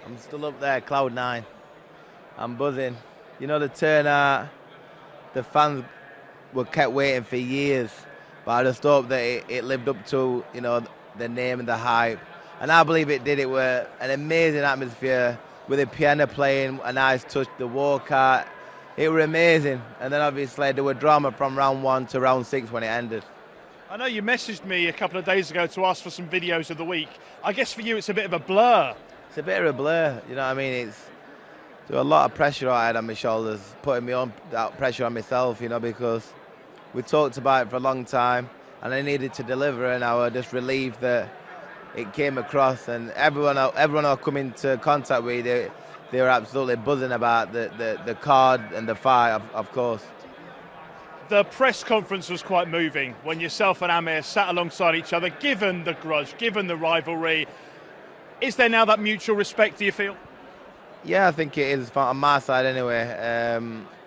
I'm still up there, cloud nine. I'm buzzing. You know, the turnout, the fans were kept waiting for years, but I just hope that it lived up to, you know, the name and the hype. And I believe it did. It were an amazing atmosphere with the piano playing, a nice touch, the walkout. It were amazing. And then obviously there were drama from round 1 to round 6 when it ended. I know you messaged me a couple of days ago to ask for some videos of the week. I guess for you it's a bit of a blur. It's a bit of a blur, you know what I mean? There was a lot of pressure I had on my shoulders, putting me on that pressure on myself, you know, because we talked about it for a long time and I needed to deliver, and I was just relieved that it came across, and everyone I come into contact with, they were absolutely buzzing about the card and the fight, of course. The press conference was quite moving when yourself and Amir sat alongside each other, given the grudge, given the rivalry. Is there now that mutual respect, do you feel? Yeah, I think it is on my side anyway.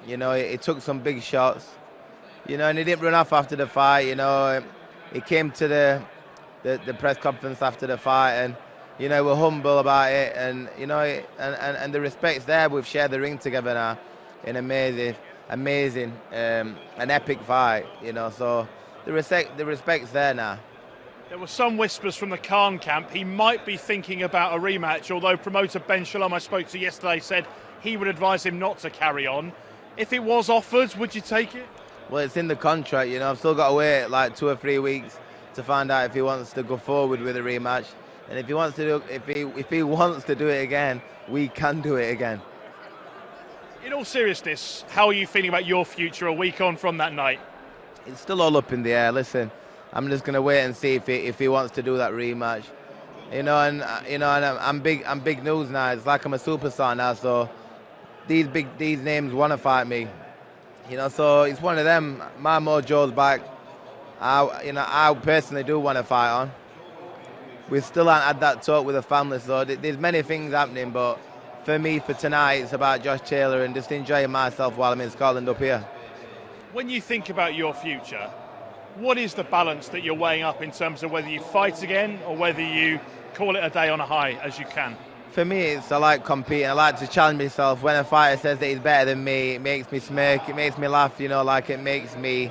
You know, it took some big shots, you know, and he didn't run off after the fight, you know. He came to the press conference after the fight, and, you know, we're humble about it, and, you know, and the respect's there. We've shared the ring together now in amazing, an epic fight, you know, so the respect's there now. There were some whispers from the Khan camp he might be thinking about a rematch, although promoter Ben Shalom I spoke to yesterday said he would advise him not to carry on. If it was offered, would you take it? Well, it's in the contract, you know. I've still got to wait like 2 or 3 weeks to find out if he wants to go forward with a rematch. And if he wants to do it again, we can do it again. In all seriousness, how are you feeling about your future a week on from that night? It's still all up in the air. Listen, I'm just going to wait and see if he wants to do that rematch. You know, and I'm big news now. It's like I'm a superstar now. So these names want to fight me. You know, so it's one of them. My mojo's back. I personally do want to fight on. We still haven't had that talk with the family, so there's many things happening. But for me, for tonight, it's about Josh Taylor and just enjoying myself while I'm in Scotland up here. When you think about your future, what is the balance that you're weighing up in terms of whether you fight again or whether you call it a day on a high as you can? For me, I like competing. I like to challenge myself. When a fighter says that he's better than me, it makes me smirk. It makes me laugh. You know, like it makes me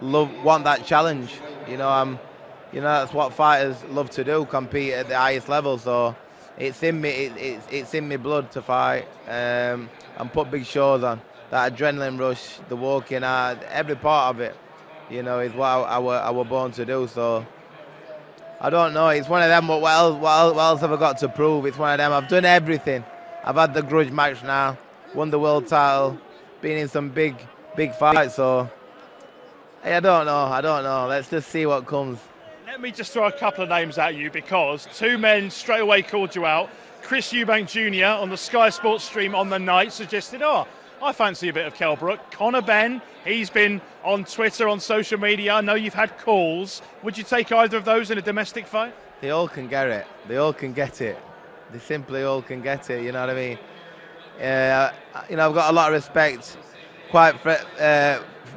want that challenge. You know, that's what fighters love to do, compete at the highest level. So it's in me. It's in me blood to fight and put big shows on. That adrenaline rush, the walking out, every part of it, you know, is what I were born to do. So I don't know. It's one of them. What else have I got to prove? It's one of them. I've done everything. I've had the grudge match now, won the world title, been in some big fights. So hey, I don't know. Let's just see what comes. Let me just throw a couple of names at you, because 2 men straight away called you out. Chris Eubank Jr. on the Sky Sports stream on the night suggested, I fancy a bit of Kell Brook. Conor Benn, he's been on Twitter, on social media. I know you've had calls. Would you take either of those in a domestic fight? They all can get it. They all can get it. They simply all can get it, you know what I mean? You know, I've got a lot of respect. Quite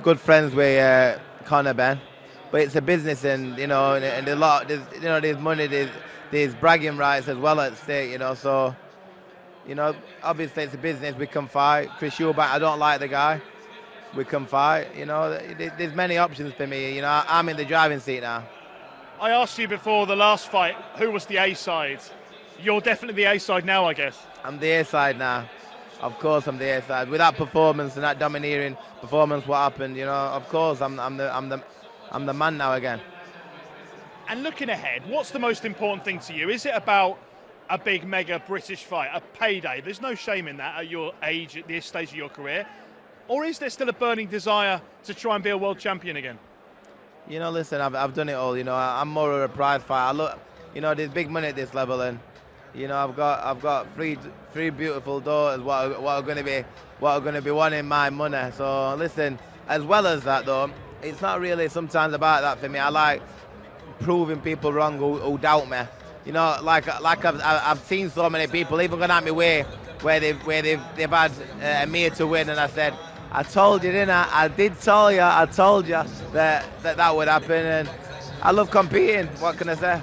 good friends with Conor Benn. But it's a business, and, you know, and there's money, there's bragging rights as well at stake, you know, so, you know, obviously it's a business. We can fight. Chris Eubank, I don't like the guy. We can fight. You know, there's many options for me. You know, I'm in the driving seat now. I asked you before the last fight, who was the A side? You're definitely the A side now, I guess. I'm the A side now. Of course, I'm the A side. With that performance and that domineering performance, what happened? You know, of course, I'm the man now again. And looking ahead, what's the most important thing to you? Is it about a big mega British fight, a payday? There's no shame in that at your age, at this stage of your career. Or is there still a burning desire to try and be a world champion again? You know, listen, I've done it all. You know, I'm more of a prize fighter. You know, there's big money at this level, and, you know, I've got three beautiful daughters. What are going to be wanting my money. So listen, as well as that though, it's not really sometimes about that for me. I like proving people wrong who doubt me. You know, like I've seen so many people even going at me way where they've had Amir to win, and I said, I told you, didn't I? I did tell you. I told you that would happen, and I love competing. What can I say?